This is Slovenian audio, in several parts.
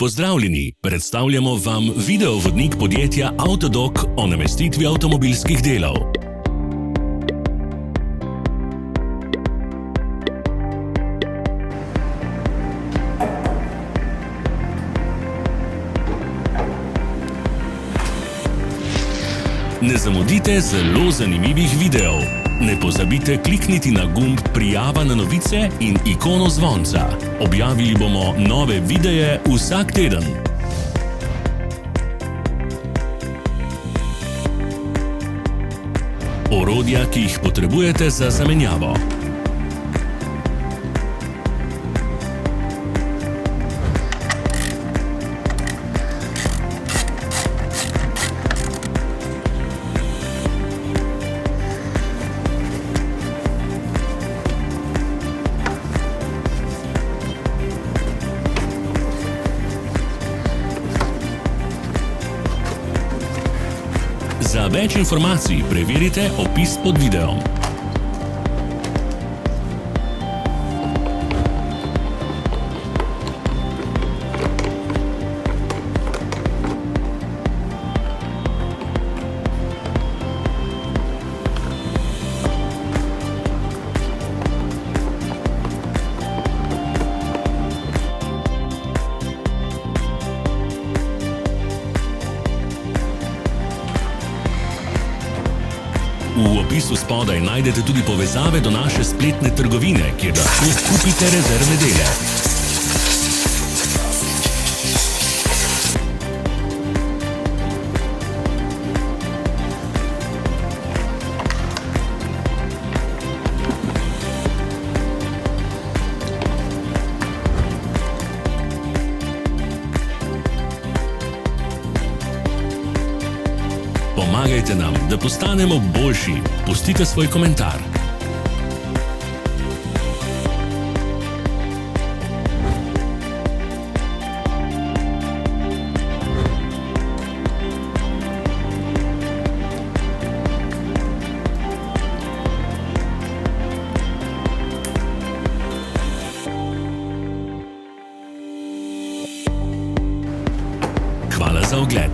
Pozdravljeni, predstavljamo vam videovodnik podjetja Autodoc o namestitvi avtomobilskih delov. Ne zamudite zelo zanimivih videov. Ne pozabite klikniti na gumb Prijava na novice in ikono zvonca. Objavili bomo nove videe vsak teden. Orodja, ki jih potrebujete za zamenjavo. Za več informacij preverite opis pod videom. V opisu spodaj najdete tudi povezave do naše spletne trgovine, kjer lahko kupite rezervne dele. Pomagajte nam, da postanemo boljši. Pustite svoj komentar. Hvala za ogled.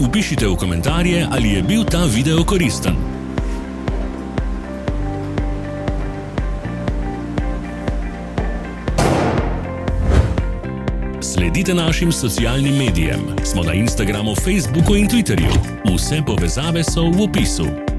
Vpišite v komentarje, ali je bil ta video koristen. Sledite našim socialnim medijem. Smo na Instagramu, Facebooku in Twitterju. Vse povezave so v opisu.